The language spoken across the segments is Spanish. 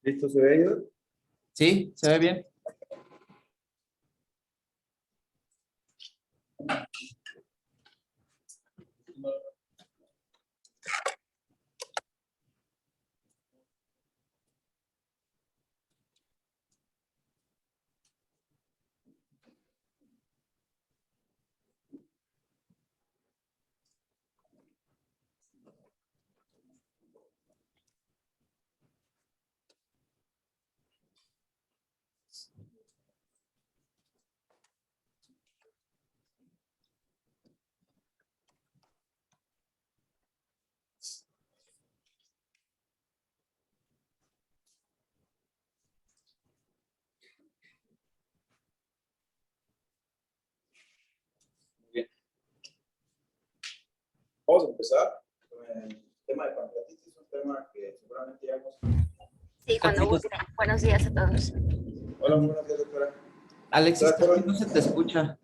¿Listo? ¿Se ve ahí? Sí, se ve bien. Bien. Vamos a empezar con el tema de pancreatitis, un tema que seguramente ya hemos... Sí, cuando guste. Buenos días a todos. Hola, buenos días, doctora. Alexis, casi no se te escucha.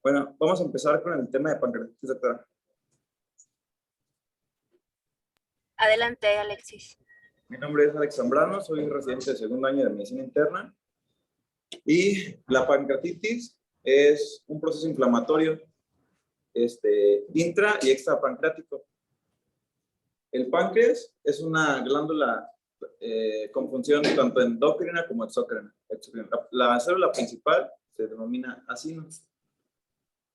Bueno, vamos a empezar con el tema de pancreatitis, doctora. Adelante, Alexis. Mi nombre es Alex Zambrano, soy residente de segundo año de medicina interna. Y la pancreatitis es un proceso inflamatorio intra y extrapancreático. El páncreas es una glándula con función tanto endocrina como exócrina. La célula principal se denomina acinos.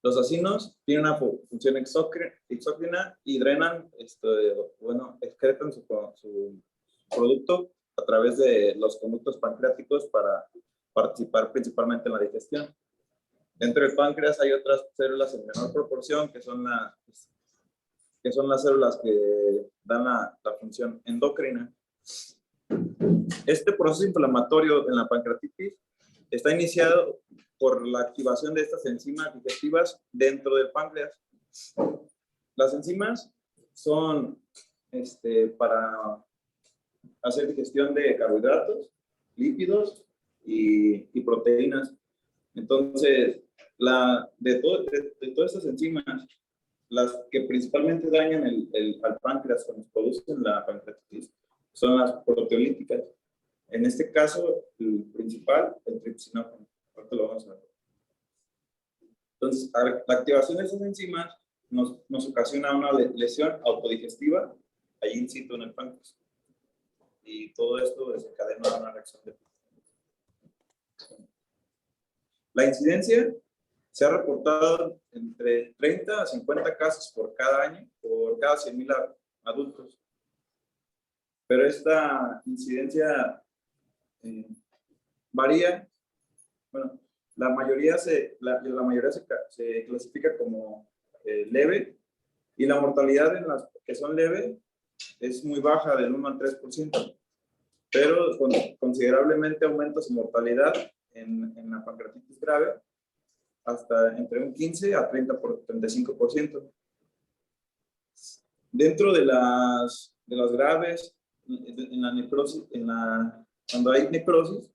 Los acinos tienen una función exócrina y drenan, excretan su producto a través de los conductos pancreáticos para participar principalmente en la digestión. Dentro del páncreas hay otras células en menor proporción que son las células que dan la función endocrina. Este proceso inflamatorio en la pancreatitis está iniciado por la activación de estas enzimas digestivas dentro del páncreas. Las enzimas son para hacer digestión de carbohidratos, lípidos y proteínas. Entonces, de todas estas enzimas, las que principalmente dañan al páncreas cuando producen la pancreatitis son las proteolíticas. En este caso, el principal, el tripsinógeno. Ahorita lo vamos a ver. Entonces, la activación de esas enzimas nos ocasiona una lesión autodigestiva allí in situ en el páncreas. Y todo esto desencadena una reacción de... La incidencia se ha reportado entre 30 a 50 casos por cada año, por cada 100,000 adultos. Pero esta incidencia varía. Bueno, la mayoría se clasifica como leve, y la mortalidad en las que son leve es muy baja, del 1 al 3%, pero considerablemente aumenta su mortalidad en la pancreatitis grave hasta entre un 15 a 35%. Dentro de las graves, en la necrosis, cuando hay necrosis,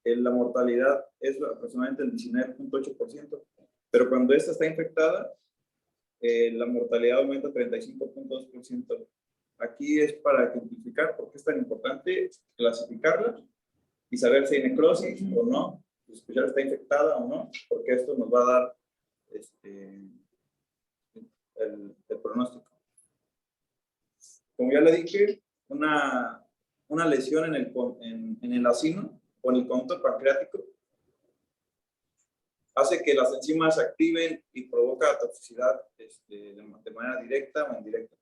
la mortalidad es aproximadamente el 19.8%, pero cuando esta está infectada, la mortalidad aumenta a 35.2%. Aquí es para ejemplificar por qué es tan importante clasificarla y saber si hay necrosis o no, si está infectada o no, porque esto nos va a dar el pronóstico. Como ya le dije, una lesión en el acino o en el conducto pancreático hace que las enzimas se activen y provoca toxicidad de manera directa o indirecta.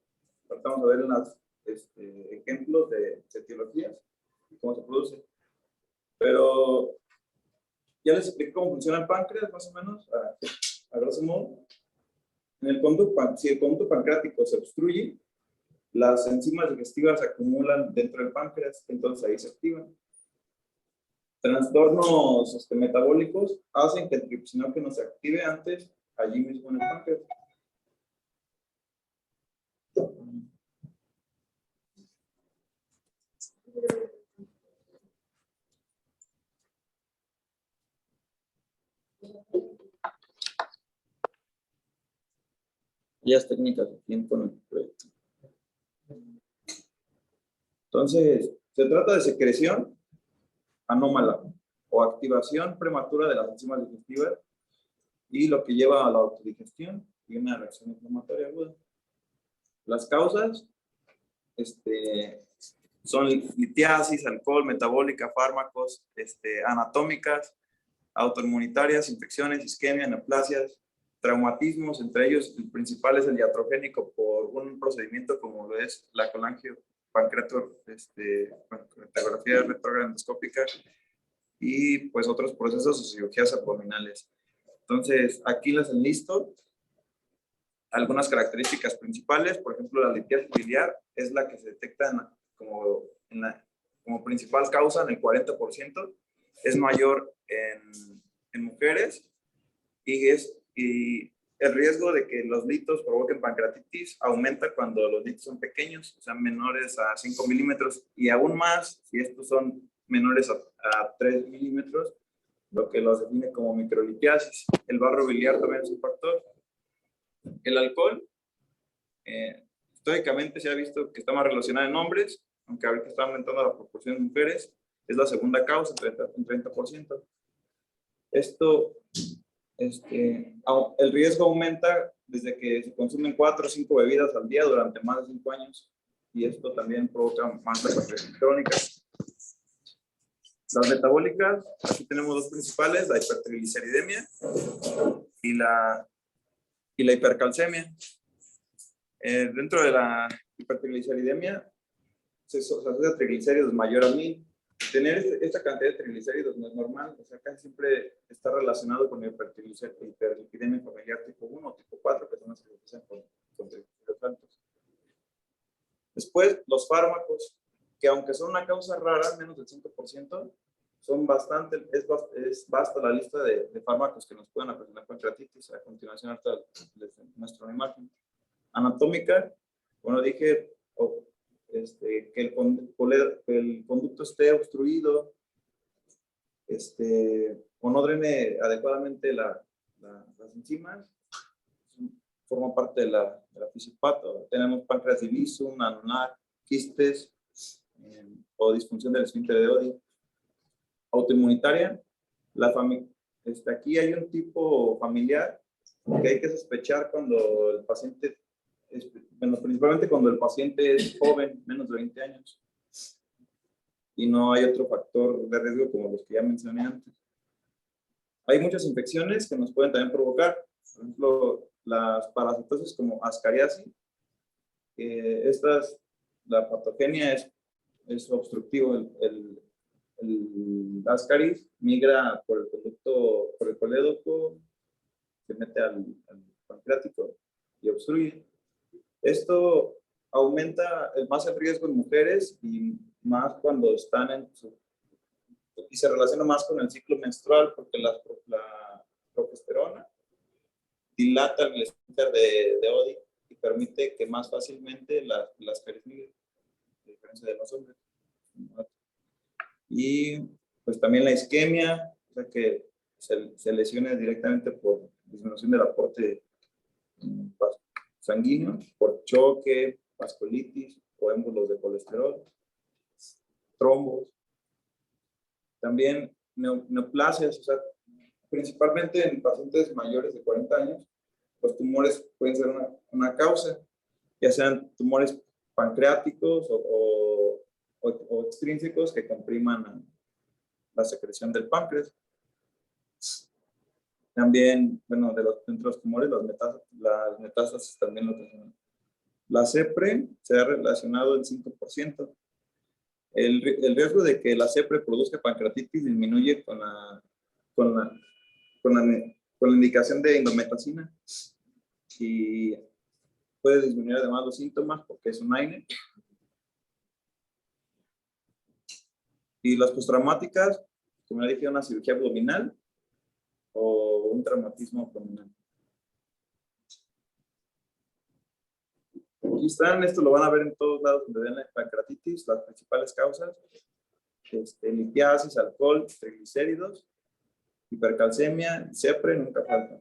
Ahorita vamos a ver unos ejemplos de etiologías y cómo se produce. Pero ya les expliqué cómo funciona el páncreas, más o menos, a grosso modo. Si el conducto pancreático se obstruye, las enzimas digestivas se acumulan dentro del páncreas, entonces ahí se activan. Trastornos metabólicos hacen que el tripsinógeno se active antes allí mismo en el páncreas. Las técnicas de tiempo en el proyecto. Entonces, se trata de secreción anómala o activación prematura de las enzimas digestivas y lo que lleva a la autodigestión y una reacción inflamatoria aguda. Las causas son litiasis, alcohol, metabólica, fármacos, anatómicas, autoinmunitarias, infecciones, isquemia, neoplasias, traumatismos, entre ellos el principal es el iatrogénico por un procedimiento como lo es la colangiopancreatografía retrógrada endoscópica y pues otros procesos o cirugías abdominales. Entonces, aquí les enlisto algunas características principales. Por ejemplo, la litiasis biliar es la que se detecta como principal causa en el 40%. Es mayor en mujeres y el riesgo de que los litos provoquen pancreatitis aumenta cuando los litos son pequeños, o sea, menores a 5 milímetros y aún más si estos son menores a 3 milímetros, lo que los define como microlitiasis. El barro biliar también es un factor. El alcohol, históricamente se ha visto que está más relacionado en hombres, aunque ahorita está aumentando la proporción de mujeres, es la segunda causa, un 30%. Esto, el riesgo aumenta desde que se consumen 4 o 5 bebidas al día durante más de 5 años, y esto también provoca más hipertensión crónica. Las metabólicas, aquí tenemos dos principales, la hipertrigliceridemia y la hipercalcemia. Dentro de la hipertrigliceridemia se asocia triglicéridos mayor a 1000. Tener esta cantidad de triglicéridos no es normal, o sea, casi siempre está relacionado con hiperlipidemia familiar tipo 1 o tipo 4, que son las que se asocian con triglicéridos altos. Después, los fármacos, que aunque son una causa rara, menos del 5%, son es basta la lista de fármacos que nos pueden ocasionar pancreatitis. A continuación, hasta les muestro una imagen. Anatómica, bueno, dije que el conducto esté obstruido, o no drene adecuadamente las enzimas, forma parte de la fisipato. Tenemos páncreas divisum, anular, quistes o disfunción del esfínter de Oddi. Autoinmunitaria, aquí hay un tipo familiar que hay que sospechar cuando el paciente, principalmente cuando el paciente es joven, menos de 20 años, y no hay otro factor de riesgo como los que ya mencioné antes. Hay muchas infecciones que nos pueden también provocar, por ejemplo, las parasitosis como Ascariasis. La patogenia es obstructivo. El Ascaris migra por el conducto, por el colédoco, se mete al pancreático y obstruye. Esto aumenta más el riesgo en mujeres y más cuando están y se relaciona más con el ciclo menstrual, porque la progesterona dilata el esfínter de Oddi y permite que más fácilmente las caries migren, a diferencia de los hombres. Y pues también la isquemia, o sea que se lesiona directamente por disminución del aporte sanguíneo, por choque, vasculitis o émbolos de colesterol, trombos. También neoplasias, o sea, principalmente en pacientes mayores de 40 años, los tumores pueden ser una causa, ya sean tumores pancreáticos o extrínsecos que compriman la secreción del páncreas. También, bueno, dentro de los tumores, las metástasis también lo tenemos. La CEPRE se ha relacionado el 5%. El riesgo de que la CEPRE produzca pancreatitis disminuye con la indicación de indometacina y puede disminuir además los síntomas porque es un AINE. Y las postraumáticas como le dije, una cirugía abdominal o un traumatismo abdominal. Aquí están, esto lo van a ver en todos lados donde ven la pancreatitis, las principales causas, litiasis, alcohol, triglicéridos, hipercalcemia, CEPRE, nunca falta.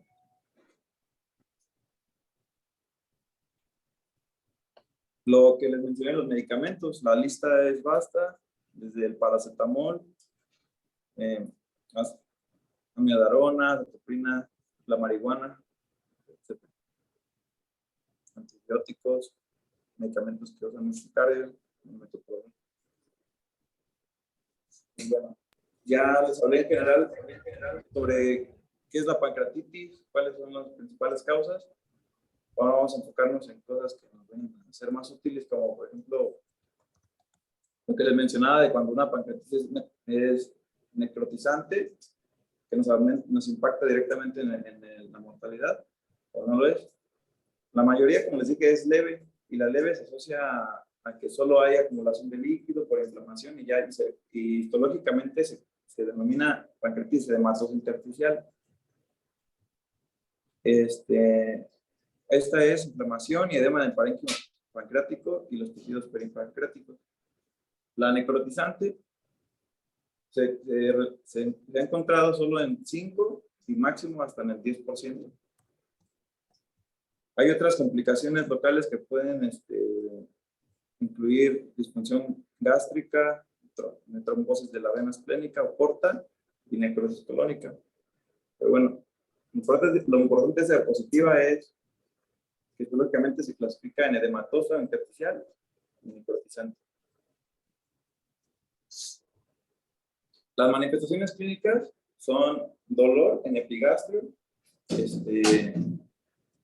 Lo que les mencioné, los medicamentos, la lista es vasta, desde el paracetamol, amiodarona, atoprina, la marihuana, etc. Antibióticos, medicamentos que usan mucho cardio, metoprodol. Y bueno, ya les hablé en general sobre qué es la pancreatitis, cuáles son las principales causas. Ahora vamos a enfocarnos en cosas que nos van a ser más útiles, como por ejemplo lo que les mencionaba de cuando una pancreatitis es necrotizante, que nos impacta directamente en la mortalidad, o no lo es. La mayoría, como les dije, es leve, y la leve se asocia a que solo hay acumulación de líquido por inflamación, y histológicamente se denomina pancreatitis edematosa intersticial. Esta es inflamación y edema del parénquima pancreático y los tejidos peripancreáticos. La necrotizante se ha encontrado solo en 5 y máximo hasta en el 10%. Hay otras complicaciones locales que pueden incluir disfunción gástrica, trombosis de la vena esplénica o porta y necrosis colónica. Pero bueno, lo importante de ser positiva es que histológicamente se clasifica en edematosa, intersticial y necrotizante. Las manifestaciones clínicas son dolor en epigastrio,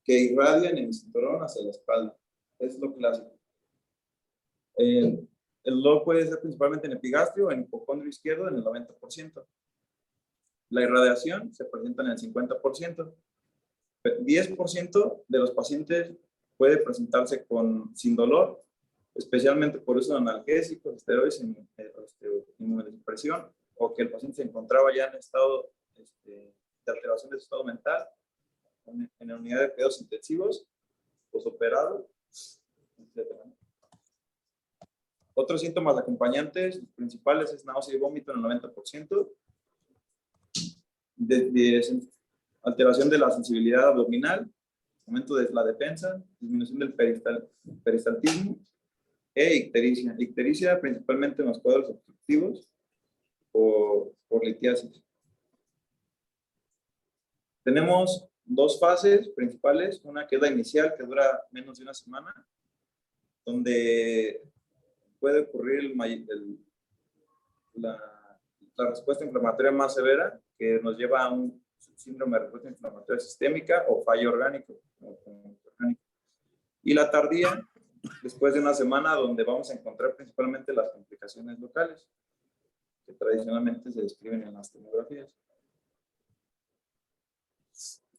que irradia en el cinturón hacia la espalda. Es lo clásico. El dolor puede ser principalmente en epigastrio o en hipocondrio izquierdo en el 90%. La irradiación se presenta en el 50%. 10% de los pacientes puede presentarse sin dolor, especialmente por uso de analgésicos, esteroides, inmunosupresión, o que el paciente se encontraba ya en estado de alteración de su estado mental, en la unidad de cuidados intensivos, posoperado, etc. Otros síntomas acompañantes principales es náusea y vómito en el 90%, alteración de la sensibilidad abdominal, aumento de la defensa, disminución del peristaltismo e ictericia. Ictericia principalmente en los cuadros obstructivos por litiasis. Tenemos dos fases principales, una que es la inicial, que dura menos de una semana, donde puede ocurrir la respuesta inflamatoria más severa, que nos lleva a un síndrome de respuesta inflamatoria sistémica o fallo orgánico. Y la tardía, después de una semana, donde vamos a encontrar principalmente las complicaciones locales, que tradicionalmente se describen en las tomografías.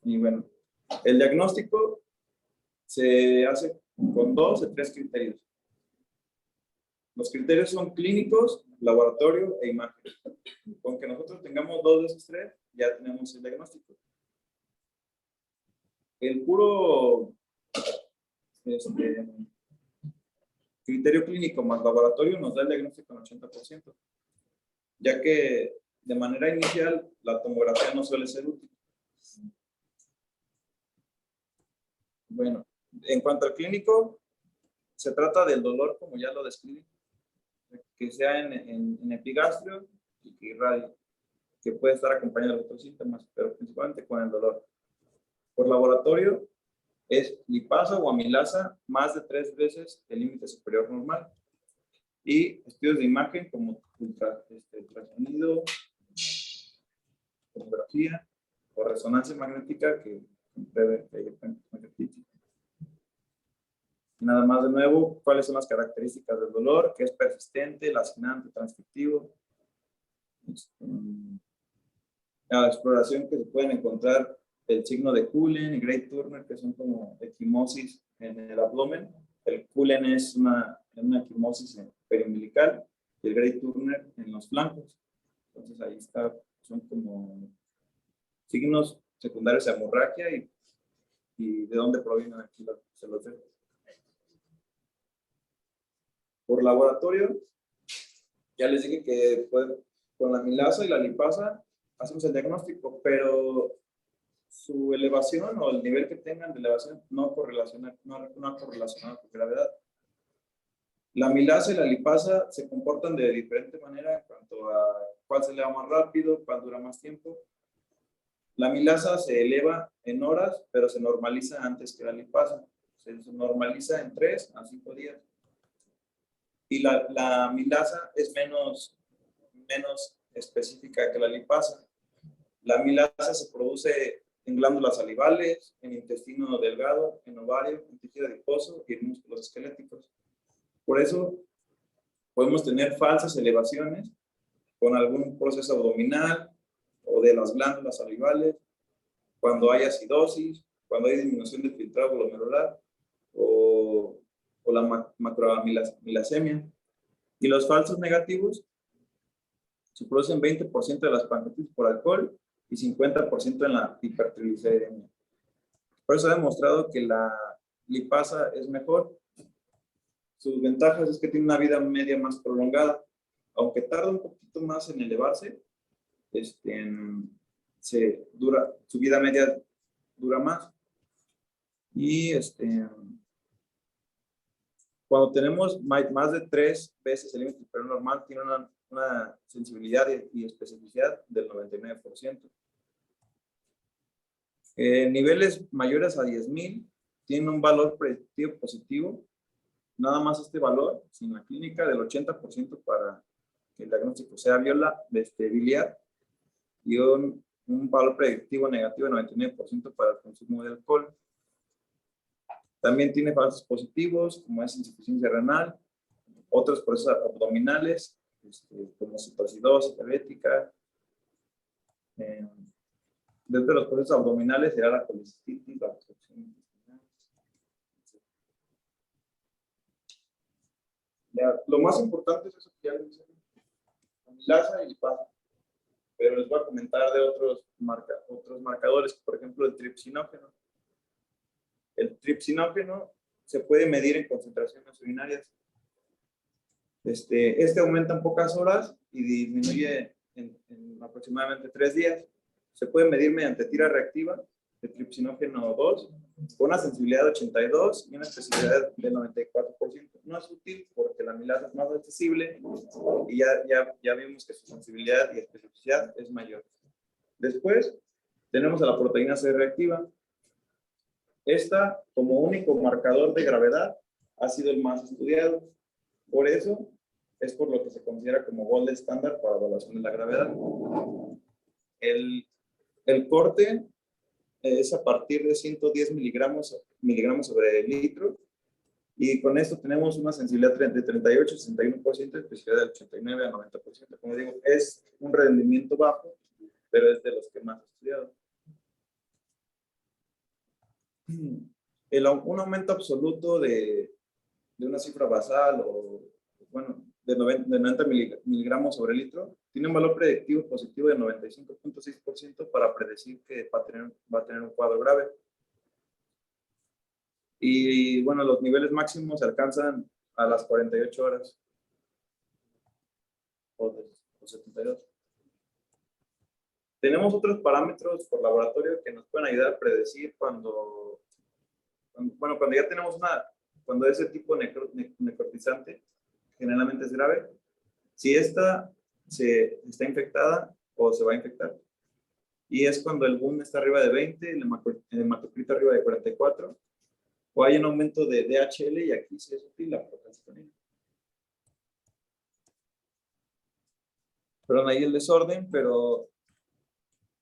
Y bueno, el diagnóstico se hace con 2 de 3 criterios. Los criterios son clínicos, laboratorio e imagen. Con que nosotros tengamos 2 de esos 3, ya tenemos el diagnóstico. El puro criterio clínico más laboratorio nos da el diagnóstico en 80%, ya que de manera inicial la tomografía no suele ser útil. Bueno, en cuanto al clínico, se trata del dolor, como ya lo describí, que sea en epigastrio y que irradie, que puede estar acompañado de otros síntomas, pero principalmente con el dolor. Por laboratorio, es lipasa o amilasa más de 3 veces el límite superior normal. Y estudios de imagen como ultrasonido, tomografía o resonancia magnética que compruebe que hay pancreatitis. Nada más de nuevo, ¿cuáles son las características del dolor? Que es persistente, lacinante, transcriptivo. La exploración que se pueden encontrar el signo de Cullen y Gray Turner, que son como equimosis en el abdomen. El Cullen es una equimosis periumbilical y el Gray Turner en los flancos. Entonces ahí está, son como signos secundarios de hemorragia y de dónde provienen aquí se los dejo. Por laboratorio, ya les dije que con la amilasa y la lipasa hacemos el diagnóstico, pero su elevación o el nivel que tengan de elevación no ha correlacionado con gravedad. La amilasa y la lipasa se comportan de diferente manera en cuanto a cuál se eleva más rápido, cuál dura más tiempo. La amilasa se eleva en horas, pero se normaliza antes que la lipasa. Se normaliza en 3 a 5 días. Y la amilasa es menos específica que la lipasa. La amilasa se produce en glándulas salivales, en intestino delgado, en ovario, en tejido adiposo y en músculos esqueléticos. Por eso podemos tener falsas elevaciones con algún proceso abdominal o de las glándulas salivales, cuando hay acidosis, cuando hay disminución del filtrado glomerular o la macroamilasemia. Y los falsos negativos se producen 20% de las pancreatitis por alcohol y 50% en la hipertrigliceridemia. Por eso ha demostrado que la lipasa es mejor. Sus ventajas es que tiene una vida media más prolongada. Aunque tarda un poquito más en elevarse, su vida media dura más. Y cuando tenemos más de 3 veces el límite superior normal, tiene una sensibilidad y especificidad del 99%. Niveles mayores a 10,000 tienen un valor predictivo positivo. Nada más este valor, sin la clínica, del 80% para que el diagnóstico sea biliar y un valor predictivo negativo de 99% para el consumo de alcohol. También tiene falsos positivos, como es insuficiencia renal, otros procesos abdominales, como cetoacidosis diabética. Dentro de los procesos abdominales será la colicistitis, la obstrucción intestinal. Lo más importante es eso que ya les dije, amilasa y lipasa. Pero les voy a comentar de otros marcadores, por ejemplo, el tripsinógeno. El tripsinógeno se puede medir en concentraciones urinarias. Este aumenta en pocas horas y disminuye en aproximadamente 3 días. Se puede medir mediante tira reactiva de tripsinógeno 2 con una sensibilidad de 82 y una especificidad de 94%. No es útil porque la amilasa es más accesible y ya vimos que su sensibilidad y especificidad es mayor. Después tenemos a la proteína C reactiva. Esta, como único marcador de gravedad, ha sido el más estudiado. Por eso es por lo que se considera como gold estándar para evaluación de la gravedad. El corte es a partir de 110 miligramos sobre el litro, y con esto tenemos una sensibilidad de 38-61%, especificidad del 89 a 90%. Como digo, es un rendimiento bajo, pero es de los que más he estudiado. Un aumento absoluto de una cifra basal de 90 miligramos sobre litro tiene un valor predictivo positivo de 95.6% para predecir que va a tener un cuadro grave. Y bueno, los niveles máximos se alcanzan a las 48 horas o 72. Tenemos otros parámetros por laboratorio que nos pueden ayudar a predecir cuando ya tenemos cuando ese tipo necrotizante generalmente es grave, si esta está infectada o se va a infectar. Y es cuando el BUN está arriba de 20, el hematocrito arriba de 44, o hay un aumento de DHL, y aquí sí es útil la procalcitonina. Perdón, ahí el desorden, pero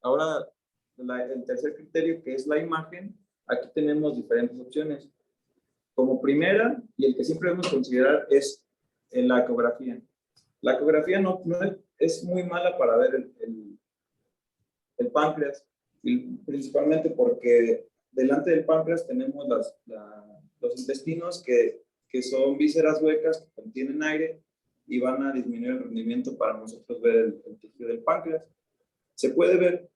ahora el tercer criterio, que es la imagen, aquí tenemos diferentes opciones. Como primera, y el que siempre debemos considerar, es en la ecografía. La ecografía no es muy mala para ver el páncreas, y principalmente porque delante del páncreas tenemos los intestinos que son vísceras huecas que contienen aire y van a disminuir el rendimiento para nosotros ver el tejido del páncreas. Se puede ver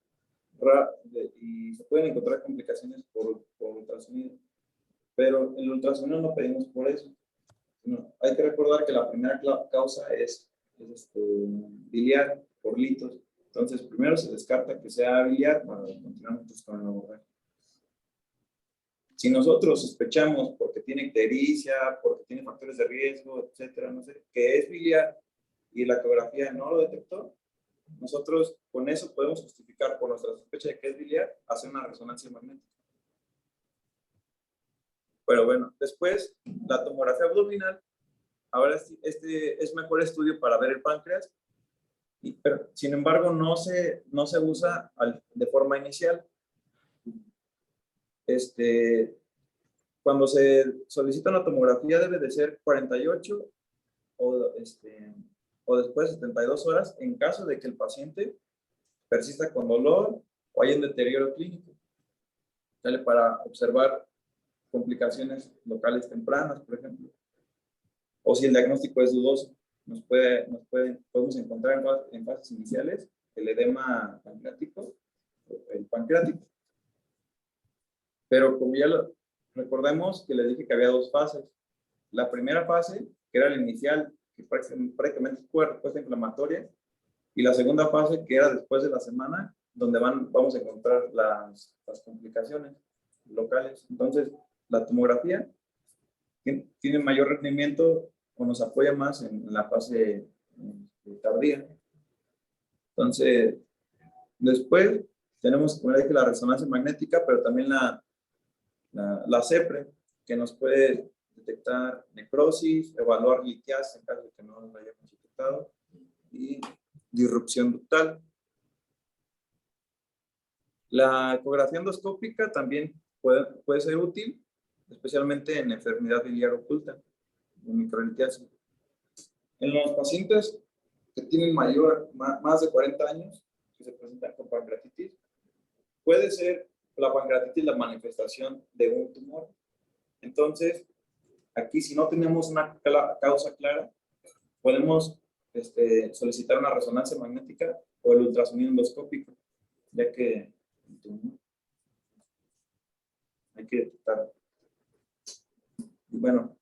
y se pueden encontrar complicaciones por ultrasonido, pero el ultrasonido no pedimos por eso. No, hay que recordar que la primera causa es biliar, por litos. Entonces, primero se descarta que sea biliar para continuar con el abordaje. Si nosotros sospechamos porque tiene ictericia, porque tiene factores de riesgo, etcétera, no sé, que es biliar y la ecografía no lo detectó, nosotros con eso podemos justificar por nuestra sospecha de que es biliar, hacer una resonancia magnética. Pero bueno, después la tomografía abdominal, ahora este es mejor estudio para ver el páncreas, pero sin embargo no se usa de forma inicial. Cuando se solicita una tomografía debe de ser 48 o después de 72 horas en caso de que el paciente persista con dolor o haya un deterioro clínico. ¿Sale? Para observar complicaciones locales tempranas, por ejemplo. O si el diagnóstico es dudoso, podemos encontrar en fases iniciales el edema pancreático, el pancreático. Pero como ya recordemos que les dije que había dos fases. La primera fase, que era la inicial, que prácticamente fue respuesta inflamatoria, y la segunda fase, que era después de la semana, donde vamos a encontrar las complicaciones locales. Entonces, la tomografía tiene mayor rendimiento o nos apoya más en la fase tardía. Entonces, después tenemos, como dije, la resonancia magnética, pero también la CEPRE, que nos puede detectar necrosis, evaluar litiasis en caso de que no lo hayamos detectado, y disrupción ductal. La ecografía endoscópica también puede ser útil, especialmente en enfermedad biliar oculta, en microlitiasis. En los pacientes que tienen más de 40 años, que se presentan con pancreatitis, puede ser la pancreatitis la manifestación de un tumor. Entonces, aquí si no tenemos una causa clara, podemos solicitar una resonancia magnética o el ultrasonido endoscópico, ya que el tumor hay que detectar. Bueno,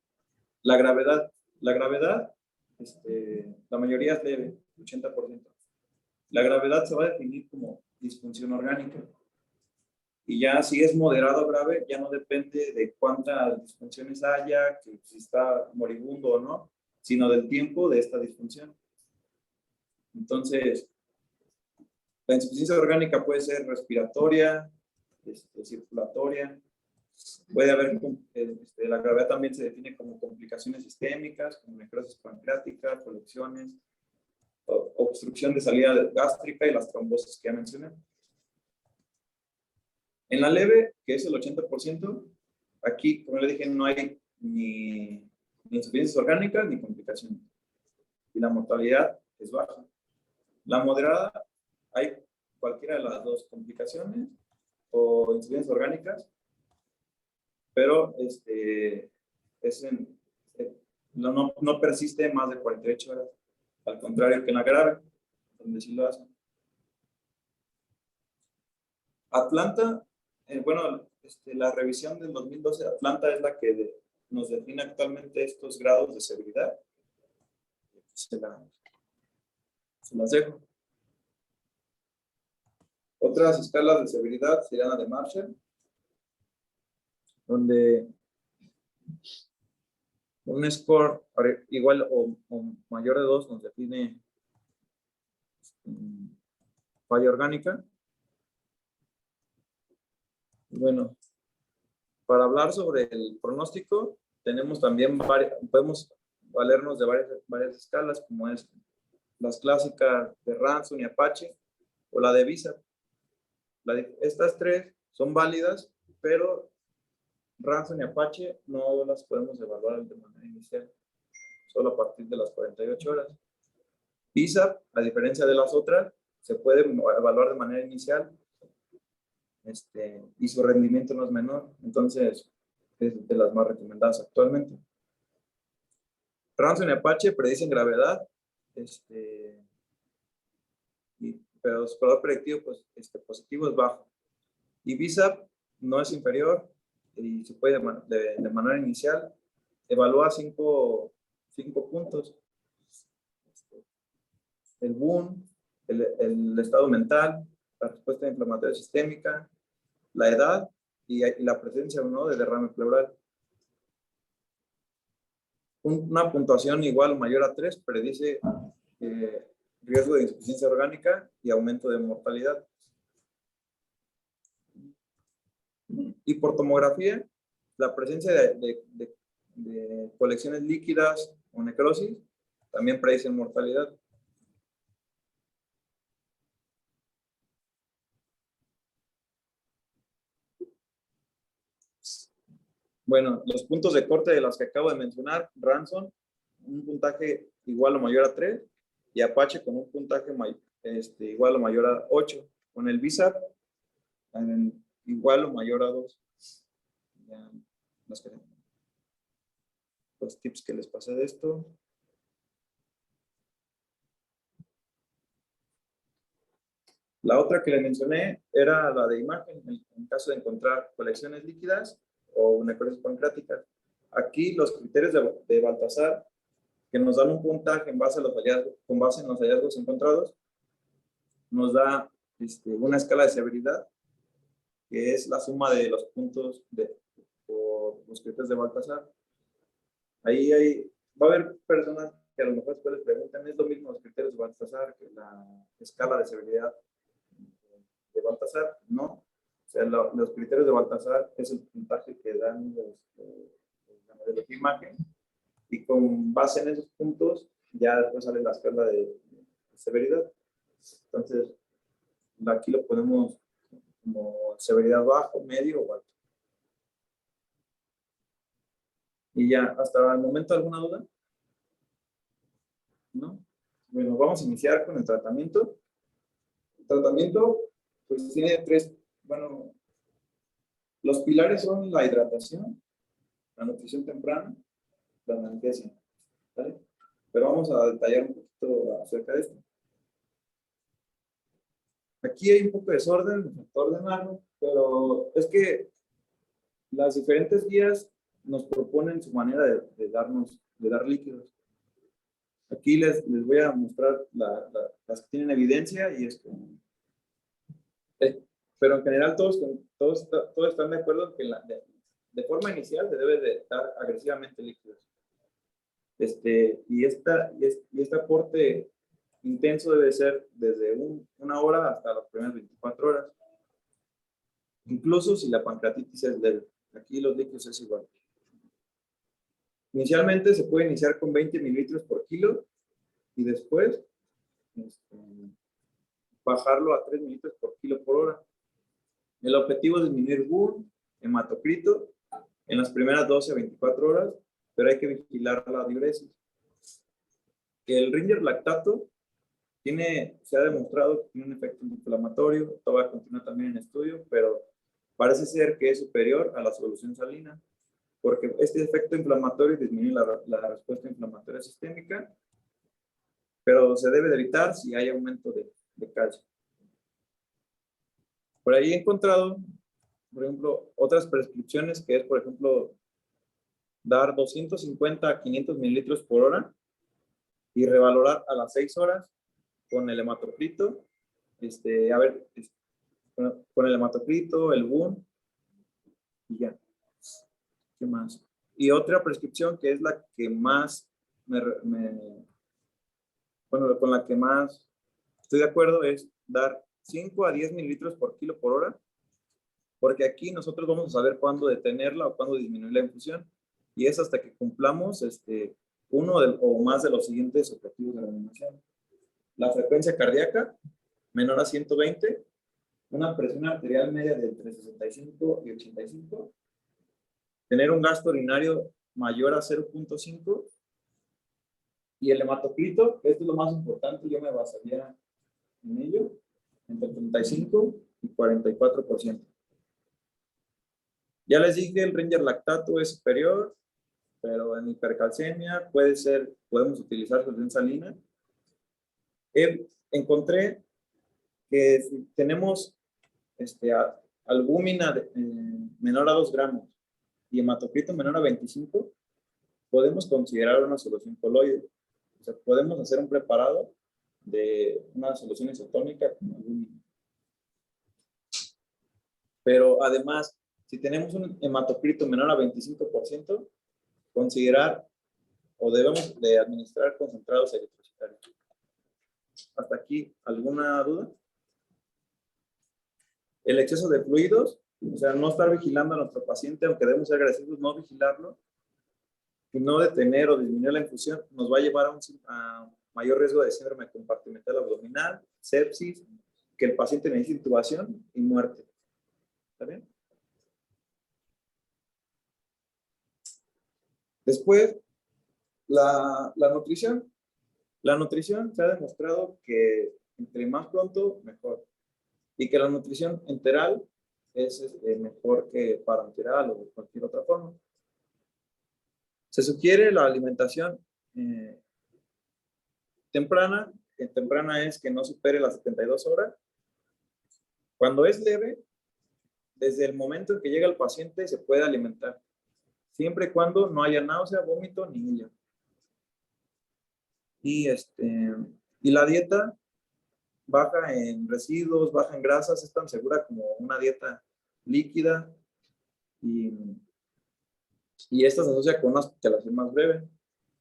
la gravedad, la mayoría es leve, 80%. La gravedad se va a definir como disfunción orgánica. Y ya si es moderado o grave, ya no depende de cuántas disfunciones haya, que si está moribundo o no, sino del tiempo de esta disfunción. Entonces, la insuficiencia orgánica puede ser respiratoria, circulatoria, puede haber, la gravedad también se define como complicaciones sistémicas, como necrosis pancreática, colecciones, obstrucción de salida gástrica y las trombosis que ya mencioné. En la leve, que es el 80%, aquí, como le dije, no hay ni insuficiencias orgánicas ni complicaciones. Y la mortalidad es baja. La moderada, hay cualquiera de las dos, complicaciones o insuficiencias orgánicas, pero no persiste más de 48 horas, al contrario que en la grave, donde sí lo hace. Atlanta, bueno, la revisión del 2012 de Atlanta es la que nos define actualmente estos grados de severidad. Se las dejo. Otras escalas de severidad serían la de Marshall, donde un score igual o mayor de 2 nos define falla orgánica. Bueno, para hablar sobre el pronóstico, tenemos también podemos valernos de varias escalas, como es las clásicas de Ranson y Apache, o la de VISAP. Estas tres son válidas, pero Ranson y Apache no las podemos evaluar de manera inicial, solo a partir de las 48 horas. VISAP, a diferencia de las otras, se puede evaluar de manera inicial, y su rendimiento no es menor, entonces es de las más recomendadas actualmente. Ransom y Apache predicen gravedad, pero su valor predictivo pues, positivo es bajo. Y BISAP no es inferior y se puede de manera inicial evalúa 5 puntos. El BUN, el estado mental, la respuesta inflamatoria sistémica, la edad y la presencia o no de derrame pleural. Una puntuación igual o mayor a 3 predice riesgo de insuficiencia orgánica y aumento de mortalidad. Y por tomografía, la presencia de colecciones líquidas o necrosis también predicen mortalidad. Bueno, los puntos de corte de los que acabo de mencionar, Ransom, un puntaje igual o mayor a 3, y Apache con un puntaje igual o mayor a 8. Con el BISAP, igual o mayor a 2. Ya, los tips que les pasé de esto. La otra que le mencioné era la de imagen, en caso de encontrar colecciones líquidas o necrosis pancreática. Aquí los criterios de Baltasar, que nos dan un puntaje en base a los hallazgos, con base en los hallazgos encontrados, nos da una escala de severidad, que es la suma de los puntos por los criterios de Baltasar. Ahí va a haber personas que a lo mejor después les preguntan, ¿es lo mismo los criterios de Baltasar que la escala de severidad de Baltasar? No. O sea, los criterios de Baltasar es el puntaje que dan la modelo de imagen, y con base en esos puntos ya después sale la escala de severidad. Entonces, aquí lo ponemos como severidad bajo, medio o alto. Y ya, ¿hasta el momento alguna duda? ¿No? Bueno, vamos a iniciar con el tratamiento. El tratamiento, pues tiene los pilares son la hidratación, la nutrición temprana, la analgesia, ¿vale? Pero vamos a detallar un poquito acerca de esto. Aquí hay un poco de desorden, me faltó ordenarlo, pero es que las diferentes guías nos proponen su manera de dar líquidos. Aquí les voy a mostrar las que tienen evidencia y pero en general todos están de acuerdo que de forma inicial se debe de dar agresivamente líquidos. Y este aporte intenso debe ser desde una hora hasta las primeras 24 horas. Incluso si la pancreatitis es leve. Aquí los líquidos es igual. Inicialmente se puede iniciar con 20 mililitros por kilo y después bajarlo a 3 mililitros por kilo por hora. El objetivo es disminuir BUN, hematocrito, en las primeras 12 a 24 horas, pero hay que vigilar la diuresis. El Ringer lactato se ha demostrado que tiene un efecto inflamatorio, todavía continúa también en estudio, pero parece ser que es superior a la solución salina, porque este efecto inflamatorio disminuye la respuesta inflamatoria sistémica, pero se debe de evitar si hay aumento de calcio. Por ahí he encontrado, por ejemplo, otras prescripciones que es, por ejemplo, dar 250 a 500 mililitros por hora y revalorar a las 6 horas con el hematocrito, con el hematocrito, el BUN, y ya. ¿Qué más? Y otra prescripción que es la que más con la que más estoy de acuerdo es dar 5 a 10 mililitros por kilo por hora, porque aquí nosotros vamos a saber cuándo detenerla o cuándo disminuir la infusión, y es hasta que cumplamos uno o más de los siguientes objetivos de la reanimación. La frecuencia cardíaca menor a 120, una presión arterial media de entre 65 y 85, tener un gasto urinario mayor a 0.5, y el hematocrito, esto es lo más importante, yo me basaría en ello, entre 35 y 44%. Ya les dije, el Ringer lactato es superior, pero en hipercalcemia podemos utilizar solución salina. Encontré que si tenemos albúmina menor a 2 gramos y hematocrito menor a 25, podemos considerar una solución coloide. O sea, podemos hacer un preparado de una solución isotónica con albúmina. Pero además, si tenemos un hematocrito menor a 25%, considerar o debemos de administrar concentrados eritrocitarios. ¿Hasta aquí alguna duda? El exceso de fluidos, o sea, no estar vigilando a nuestro paciente, aunque debemos ser agresivos, no vigilarlo, y no detener o disminuir la infusión, nos va a llevar a mayor riesgo de síndrome compartimental abdominal, sepsis, que el paciente necesite intubación y muerte. ¿Está bien? Después, la nutrición. La nutrición se ha demostrado que entre más pronto, mejor. Y que la nutrición enteral es mejor que parenteral o de cualquier otra forma. Se sugiere la alimentación temprana. Temprana es que no supere las 72 horas. Cuando es leve, desde el momento en que llega el paciente se puede alimentar, siempre y cuando no haya náusea, vómito ni huya. Y la dieta baja en residuos, baja en grasas, es tan segura como una dieta líquida y esta se asocia con una hospitalización más breve.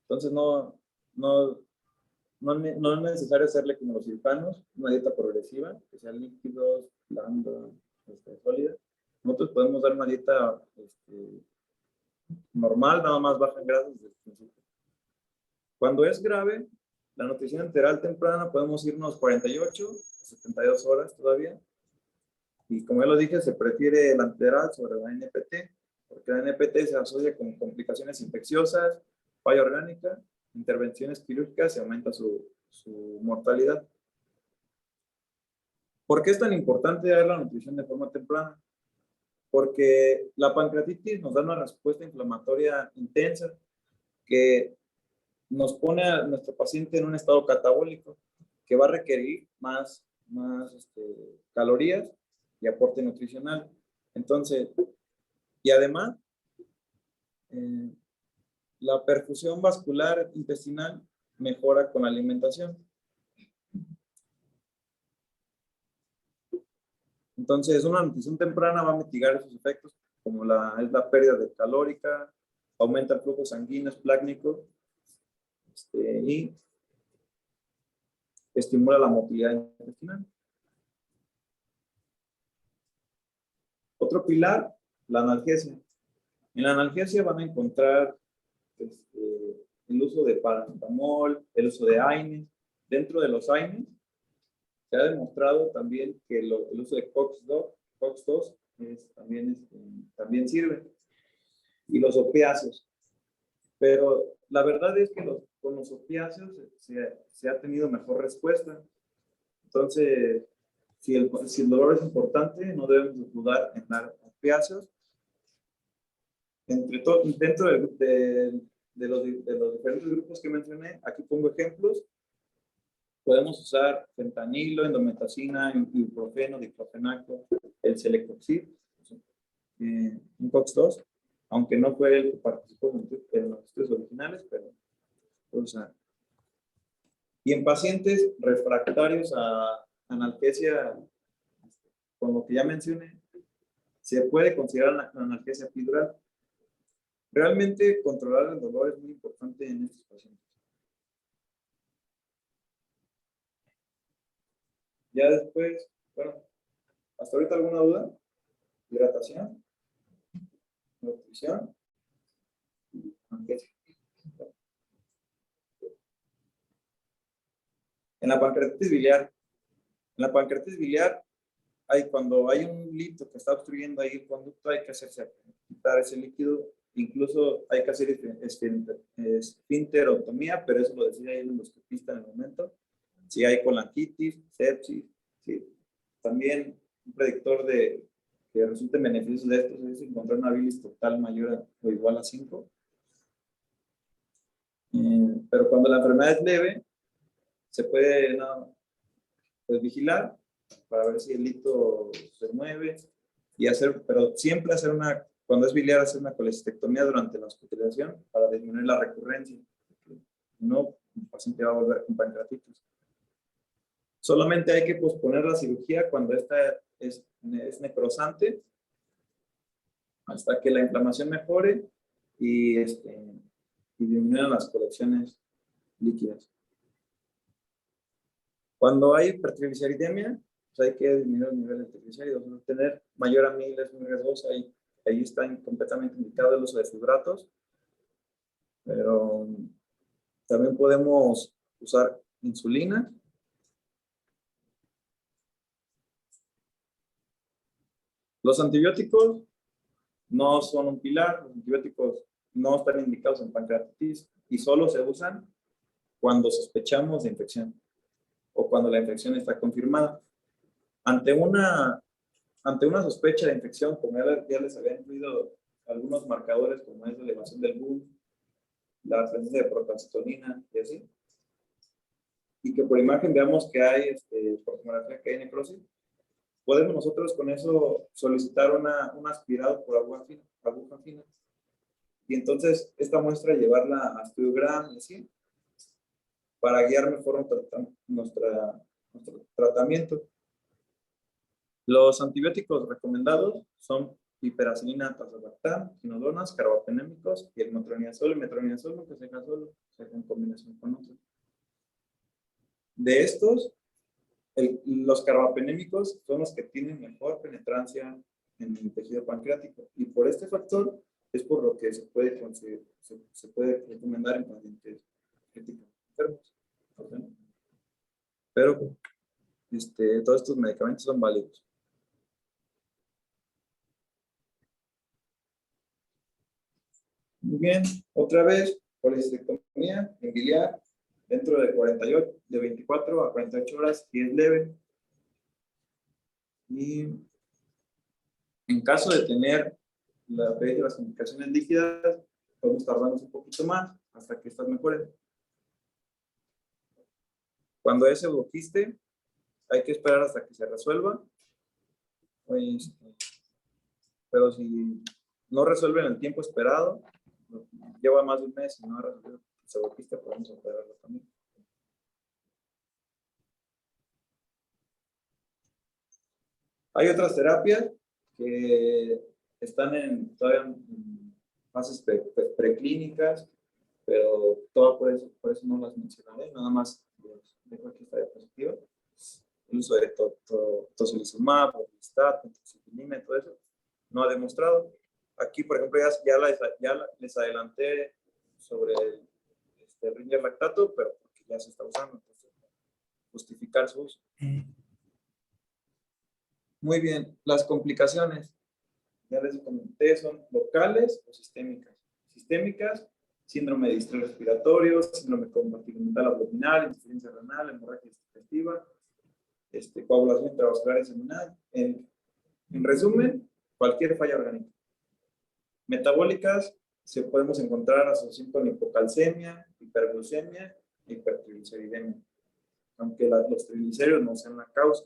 Entonces no es necesario hacerle como los cirujanos, una dieta progresiva, que sea líquidos, blanda, sólida. Nosotros podemos dar una dieta normal, nada más baja en grasas desde el principio. Cuando es grave, la nutrición enteral temprana podemos irnos 48 a 72 horas todavía. Y como ya lo dije, se prefiere la enteral sobre la NPT, porque la NPT se asocia con complicaciones infecciosas, falla orgánica, intervenciones quirúrgicas y aumenta su mortalidad. ¿Por qué es tan importante dar la nutrición de forma temprana? Porque la pancreatitis nos da una respuesta inflamatoria intensa que nos pone a nuestro paciente en un estado catabólico que va a requerir más calorías y aporte nutricional. Entonces, y además, la perfusión vascular intestinal mejora con la alimentación. Entonces, una nutrición temprana va a mitigar esos efectos, como es la pérdida de calórica, aumenta el flujo sanguíneo esplácnico y estimula la motilidad intestinal. Otro pilar, la analgesia. En la analgesia van a encontrar el uso de paracetamol, el uso de AINES. Dentro de los AINES se ha demostrado también que el uso de COX-2 también sirve. Y los opiáceos. Pero la verdad es que con los opiáceos se ha tenido mejor respuesta. Entonces, si el dolor es importante, no debemos dudar en dar opiáceos. Dentro de los diferentes grupos que mencioné, aquí pongo ejemplos. Podemos usar fentanilo, endometacina, ibuprofeno, diclofenaco, el celecoxib, un COX-2, aunque no fue el que participó en los estudios originales, pero puede usar. Y en pacientes refractarios a analgesia, con lo que ya mencioné, se puede considerar la analgesia epidural. Realmente controlar el dolor es muy importante en estos pacientes. Ya después, bueno, ¿hasta ahorita alguna duda? Hidratación, nutrición, analgesia. En la pancreatitis biliar, cuando hay un líquido que está obstruyendo ahí el conducto, hay que quitar ese líquido. Incluso hay que hacer esfinterotomía, pero eso lo decide ahí el endoscopista en el momento. Si hay colangitis, sepsis, sí. También un predictor de que resulten beneficios de estos es encontrar una bilis total mayor o igual a 5. Pero cuando la enfermedad es leve, se puede pues, vigilar para ver si el hito se mueve y hacer, pero siempre hacer cuando es biliar, hacer una colecistectomía durante la hospitalización para disminuir la recurrencia. No, el paciente va a volver con pancreatitis. Solamente hay que posponer la cirugía cuando esta es necrosante hasta que la inflamación mejore y disminuyan las colecciones líquidas. Cuando hay hipertrigliceridemia, pues hay que disminuir los niveles de triglicéridos. Tener mayor a 1000 es muy riesgoso. Ahí está completamente indicado el uso de fibratos. Pero también podemos usar insulina. Los antibióticos no son un pilar. Los antibióticos no están indicados en pancreatitis y solo se usan cuando sospechamos de infección o cuando la infección está confirmada. Ante una sospecha de infección, como ya les había incluido algunos marcadores, como es la elevación del BUN, la presencia de procalcitonina y así, y que por imagen veamos que hay, por tomografía, que hay necrosis, podemos nosotros con eso solicitar un aspirado por aguja fina. Y entonces esta muestra llevarla a estudiograma y así, para guiar mejor nuestro tratamiento. Los antibióticos recomendados son piperacilina, tazobactam, quinodonas, carbapenémicos y el metronidazol. El metronidazol no que se deja solo, se hace en combinación con otros. De estos, los carbapenémicos son los que tienen mejor penetrancia en el tejido pancreático y por este factor es por lo que se puede recomendar en pacientes críticos enfermos. Pero todos estos medicamentos son válidos. Muy bien, otra vez, colecistectomía en biliar dentro de 24 a 48 horas y es leve. Y en caso de tener las complicaciones líquidas, podemos tardarnos un poquito más hasta que estas mejoren. Cuando es pseudoquiste, hay que esperar hasta que se resuelva. Pero si no resuelve en el tiempo esperado, lleva más de un mes y no ha resuelto el pseudoquiste, podemos operarlo también. Hay otras terapias que están todavía en fases preclínicas, pero por eso no las mencionaré, nada más dejo aquí esta diapositiva. El uso de tocilizumab, orlistat, toxipilina y todo eso no ha demostrado. Aquí, por ejemplo, ya les adelanté sobre el Ringer lactato, pero porque ya se está usando, entonces justificar su uso. Muy bien, las complicaciones, ya les comenté, son locales o sistémicas. Sistémicas, síndrome de distrés respiratorio, síndrome compartimental abdominal, insuficiencia renal, hemorragia digestiva, coagulación intravascular y seminal. En resumen, cualquier falla orgánica. Metabólicas, podemos encontrar asociación con hipocalcemia, hiperglucemia e hipertrigliceridemia, aunque los triglicéridos no sean la causa.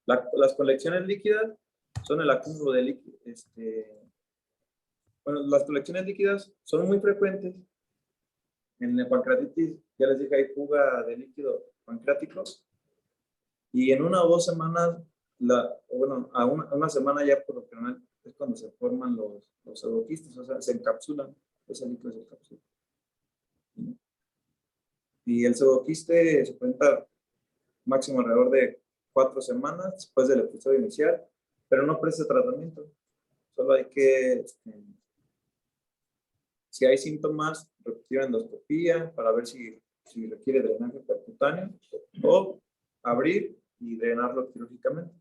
Las colecciones líquidas son el acúmulo de líquido. Las colecciones líquidas son muy frecuentes. En la pancreatitis, ya les dije, hay fuga de líquido pancreático. Y en 1 o 2 semanas, a una semana ya por lo general es cuando se forman los pseudoquistes, o sea, se encapsulan, ese líquido se encapsula. Y el pseudoquiste se cuenta máximo alrededor de 4 semanas después del episodio inicial, pero no presta tratamiento. Solo hay que, si hay síntomas, repetir endoscopía para ver si requiere drenaje percutáneo o abrir y drenarlo quirúrgicamente.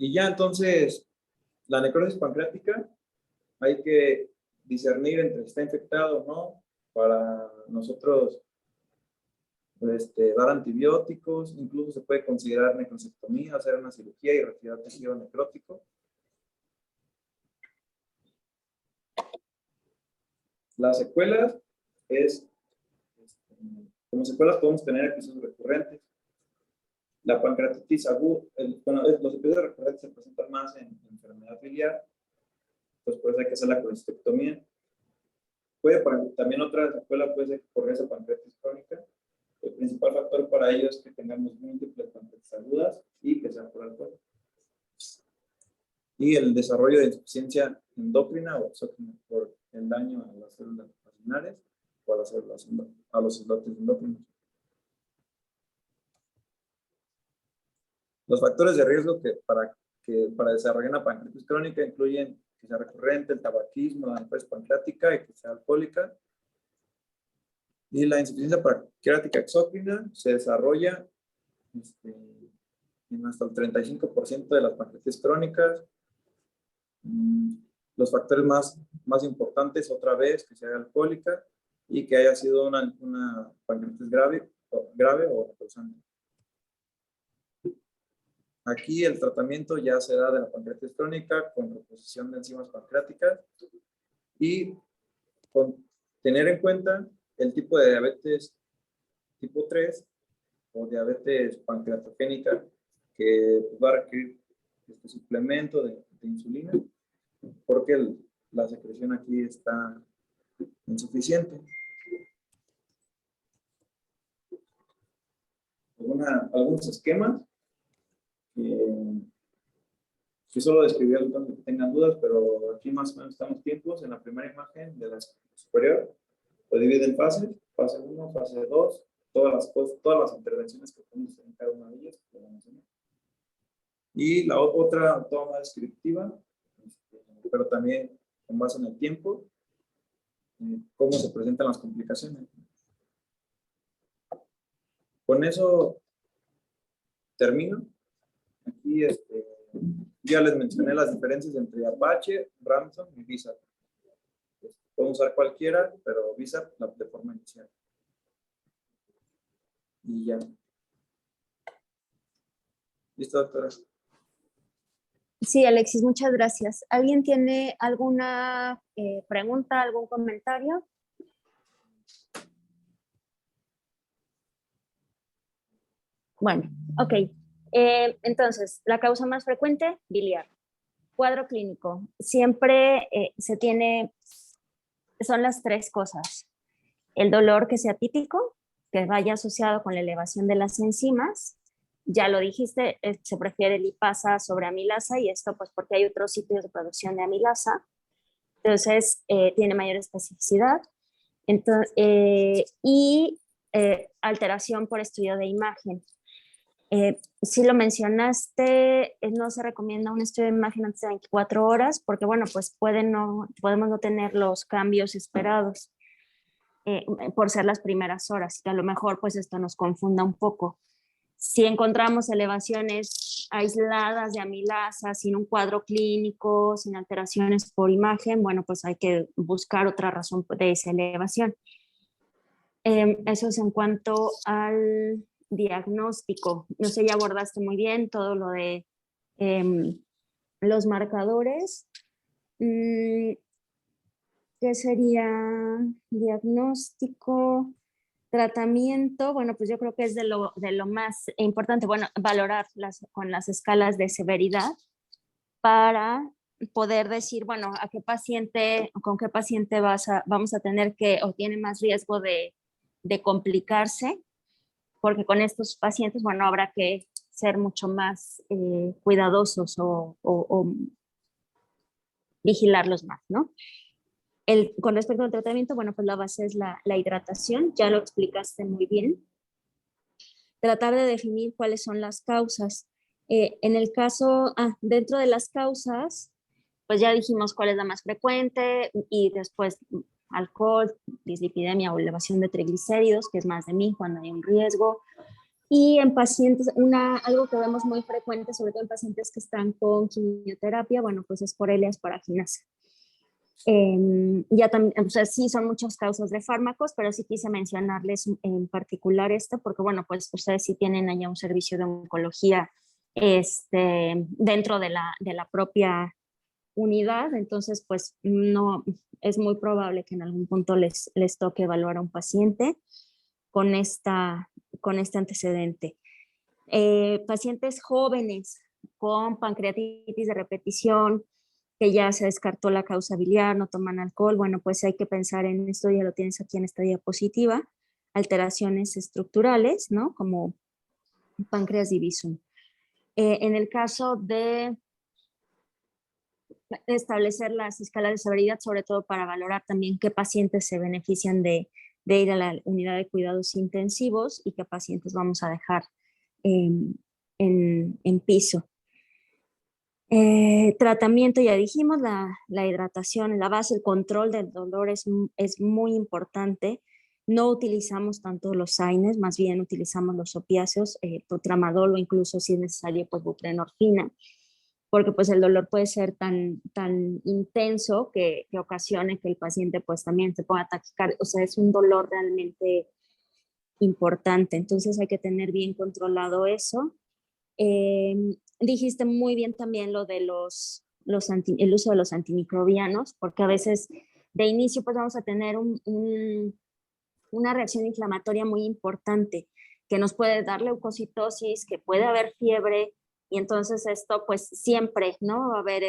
Y ya entonces, la necrosis pancreática, hay que discernir entre si está infectado o no para nosotros dar antibióticos. Incluso se puede considerar necrosectomía, hacer una cirugía y retirar tejido necrótico. Las secuelas es, como secuelas podemos tener episodios recurrentes. La pancreatitis aguda, los episodios recurrentes se presentan más en enfermedad biliar, pues por eso hay que hacer la colestectomía. También otra secuela puede ser por esa pancreatitis crónica. El principal factor para ello es que tengamos múltiples pancreatitis agudas y que sean por alcohol. Y el desarrollo de insuficiencia endocrina o exócrina por el daño a las células pulmonares o a las células, a los islotes endocrinos. Los factores de riesgo para desarrollar una pancreatitis crónica incluyen que sea recurrente, el tabaquismo, la nefrosis pancreática y que sea alcohólica. Y la insuficiencia pancreática exócrina se desarrolla en hasta el 35% de las pancreatitis crónicas. Los factores más importantes, otra vez, que sea alcohólica y que haya sido una pancreatitis grave o causante. Aquí el tratamiento ya se da de la pancreatitis crónica con reposición de enzimas pancreáticas y con tener en cuenta el tipo de diabetes tipo 3 o diabetes pancreatogénica que va a requerir este suplemento de insulina porque la secreción aquí está insuficiente. Algunos esquemas que solo describí algunos que tengan dudas, pero aquí más o menos estamos tiempos. En la primera imagen de la superior lo divide en fases, fase 1, fase 2, todas las intervenciones que podemos hacer en cada una de ellas. Y la otra toma descriptiva, pero también con base en el tiempo, cómo se presentan las complicaciones. Con eso termino. Aquí ya les mencioné las diferencias entre Apache, Ramson y VISAP. Pueden usar cualquiera, pero VISAP de forma inicial. Y ya. ¿Listo, doctora? Sí, Alexis, muchas gracias. ¿Alguien tiene alguna pregunta, algún comentario? Bueno, ok. Entonces, la causa más frecuente, biliar. Cuadro clínico. Siempre son las tres cosas. El dolor que sea típico, que vaya asociado con la elevación de las enzimas. Ya lo dijiste, se prefiere lipasa sobre amilasa y esto pues porque hay otros sitios de producción de amilasa. Entonces, tiene mayor especificidad. Entonces, alteración por estudio de imagen. Si lo mencionaste, no se recomienda un estudio de imagen antes de 24 horas porque, bueno, pues podemos no tener los cambios esperados por ser las primeras horas y a lo mejor pues esto nos confunda un poco. Si encontramos elevaciones aisladas de amilasa, sin un cuadro clínico, sin alteraciones por imagen, bueno, pues hay que buscar otra razón de esa elevación. Eso es en cuanto al diagnóstico. No sé, ya abordaste muy bien todo lo de los marcadores. ¿Qué sería diagnóstico? Tratamiento, bueno, pues yo creo que es de lo más importante, bueno, valorar con las escalas de severidad para poder decir, bueno, con qué paciente vamos a tener o tiene más riesgo de complicarse, porque con estos pacientes, bueno, habrá que ser mucho más cuidadosos o vigilarlos más, ¿no? Con respecto al tratamiento, bueno, pues la base es la hidratación, ya lo explicaste muy bien. Tratar de definir cuáles son las causas. En el caso, dentro de las causas, pues ya dijimos cuál es la más frecuente y después alcohol, dislipidemia o elevación de triglicéridos, que es más de 1000 cuando hay un riesgo. Y en pacientes, algo que vemos muy frecuente, sobre todo en pacientes que están con quimioterapia, bueno, pues es Borrelia asparaginasa. Ya también, o sea, sí son muchas causas de fármacos, pero sí quise mencionarles en particular porque bueno, pues ustedes sí tienen allá un servicio de oncología dentro de la propia unidad, entonces pues no, es muy probable que en algún punto les toque evaluar a un paciente con este antecedente. Pacientes jóvenes con pancreatitis de repetición, que ya se descartó la causa biliar, no toman alcohol, bueno, pues hay que pensar en esto, ya lo tienes aquí en esta diapositiva, alteraciones estructurales, ¿no? Como páncreas divisum. En el caso de establecer las escalas de severidad, sobre todo para valorar también qué pacientes se benefician de ir a la unidad de cuidados intensivos y qué pacientes vamos a dejar en piso. Tratamiento, ya dijimos, la hidratación, la base, el control del dolor es muy importante. No utilizamos tanto los AINES, más bien utilizamos los opiáceos, tramadol o incluso si es necesario, pues buprenorfina, porque pues el dolor puede ser tan intenso que ocasione que el paciente pues también se ponga taquicardia, o sea, es un dolor realmente importante, entonces hay que tener bien controlado eso. Dijiste muy bien también lo de el uso de los antimicrobianos, porque a veces de inicio pues vamos a tener una reacción inflamatoria muy importante que nos puede dar leucocitosis, que puede haber fiebre, y entonces esto pues siempre, ¿no? Va a haber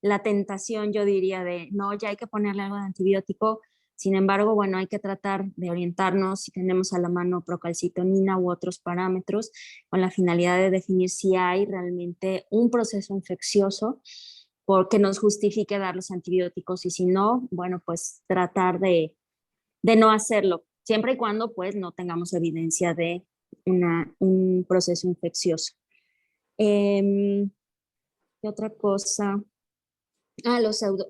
la tentación, yo diría, de no, ya hay que ponerle algo de antibiótico. Sin embargo, bueno, hay que tratar de orientarnos si tenemos a la mano procalcitonina u otros parámetros con la finalidad de definir si hay realmente un proceso infeccioso porque nos justifique dar los antibióticos, y si no, bueno, pues tratar de no hacerlo, siempre y cuando pues no tengamos evidencia de un proceso infeccioso. ¿Qué otra cosa?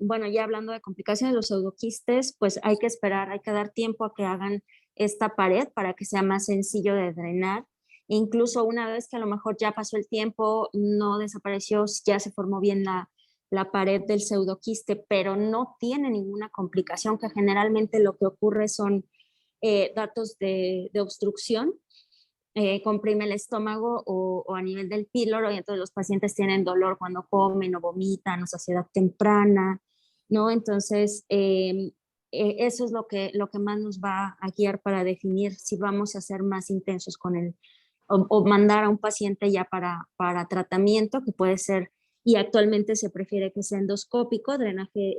Bueno, ya hablando de complicaciones, los pseudoquistes, pues hay que esperar, hay que dar tiempo a que hagan esta pared para que sea más sencillo de drenar. Incluso una vez que a lo mejor ya pasó el tiempo, no desapareció, ya se formó bien la pared del pseudoquiste, pero no tiene ninguna complicación, que generalmente lo que ocurre son datos de obstrucción, comprime el estómago o a nivel del píloro, y entonces los pacientes tienen dolor cuando comen o vomitan o saciedad temprana, ¿no? Entonces, eso es lo que más nos va a guiar para definir si vamos a ser más intensos con o mandar a un paciente ya para tratamiento, que puede ser, y actualmente se prefiere que sea endoscópico, drenaje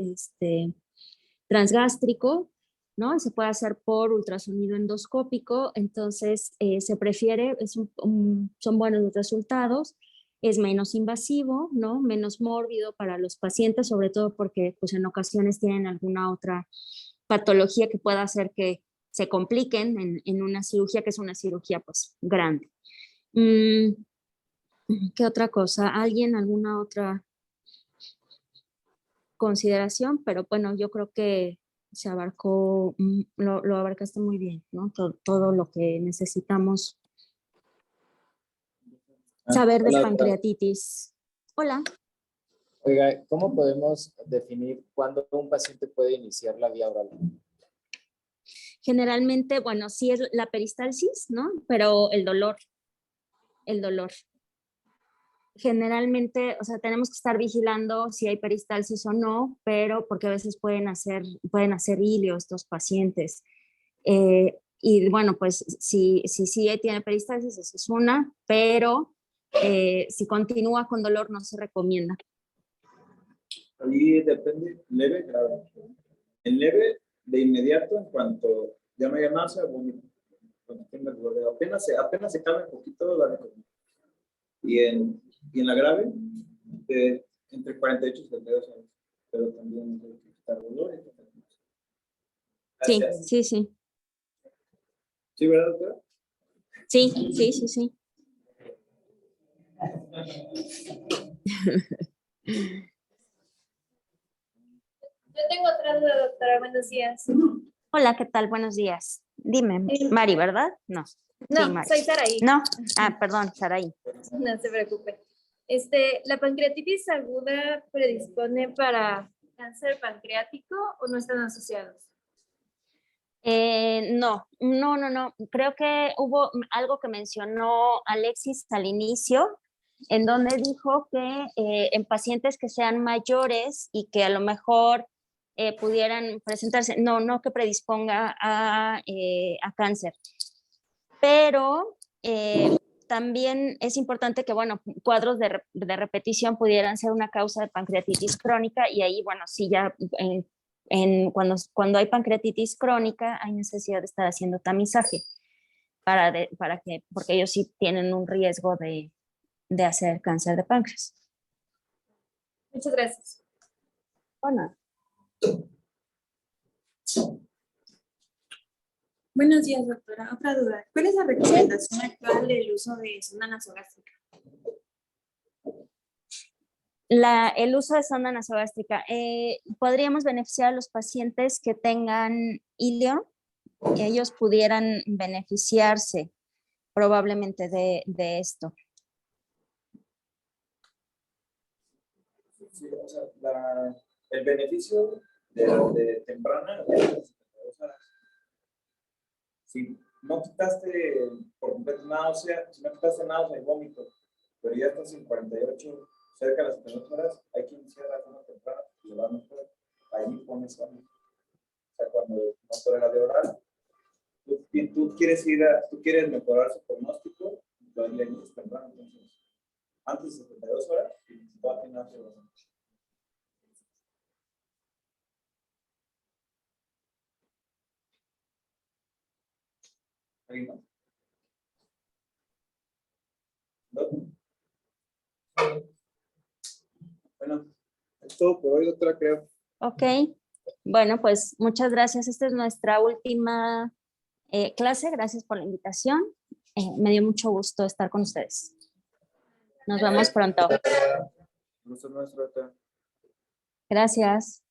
transgástrico, ¿no? Se puede hacer por ultrasonido endoscópico, entonces se prefiere, son buenos los resultados, es menos invasivo, ¿no? Menos mórbido para los pacientes, sobre todo porque pues, en ocasiones tienen alguna otra patología que pueda hacer que se compliquen en una cirugía, que es una cirugía pues grande. ¿Qué otra cosa? ¿Alguna otra consideración? Pero bueno, yo creo que se abarcó, lo abarcaste muy bien, ¿no? Todo lo que necesitamos saber de pancreatitis. Hola. Oiga, ¿cómo podemos definir cuándo un paciente puede iniciar la vía oral? Generalmente, bueno, sí es la peristalsis, ¿no? Pero el dolor. Generalmente, o sea, tenemos que estar vigilando si hay peristalsis o no, pero porque a veces pueden hacer hilio estos pacientes. Y bueno, pues si tiene peristalsis, esa es una, pero si continúa con dolor no se recomienda. Ahí depende, leve, grave. En leve, de inmediato, en cuanto ya no haya náusea, vómito. Cuando tenga dolor, apenas se calma un poquito, dale comida. Y en la grave, entre 48 y 72 horas. Pero también hay que quitar dolor y quitar náusea. Sí. ¿Sí, verdad, doctora? Sí. Yo tengo otra duda, doctora. Buenos días. Hola, ¿qué tal? Buenos días. Dime, Mari, ¿verdad? No. No, Sí, Mari. soy Saraí. No. Perdón, Saraí. No se preocupe. ¿La pancreatitis aguda predispone para cáncer pancreático o no están asociados? No. Creo que hubo algo que mencionó Alexis al inicio, en donde dijo que en pacientes que sean mayores y que a lo mejor pudieran presentarse, no que predisponga a cáncer, pero también es importante que, bueno, cuadros de repetición pudieran ser una causa de pancreatitis crónica y ahí, bueno, sí ya cuando hay pancreatitis crónica hay necesidad de estar haciendo tamizaje porque ellos sí tienen un riesgo de hacer cáncer de páncreas. Muchas gracias. Bueno, Buenos días, doctora. Otra duda. ¿Cuál es la recomendación actual del uso de sonda nasogástrica? el uso de sonda nasogástrica. Podríamos beneficiar a los pacientes que tengan ilio, y ellos pudieran beneficiarse probablemente de esto. Sí, o sea, el beneficio de temprana es de 72 horas. Si no quitaste por completo náusea, si no quitaste náusea y vómito, pero ya estás en 48, cerca de las 72 horas, hay que iniciar la forma temprana, porque le va mejor. Ahí pones sano. O sea, cuando no tolera de oral, tú quieres mejorar su pronóstico, lo inicias temprano. Entonces, antes de 72 horas, y va a tener náusea. ¿Alguien más? ¿No? Bueno, es todo por hoy, doctora, creo. Ok, bueno, pues muchas gracias. Esta es nuestra última clase. Gracias por la invitación. Me dio mucho gusto estar con ustedes. Nos vemos pronto. Gusto nuestro, doctora. Gracias.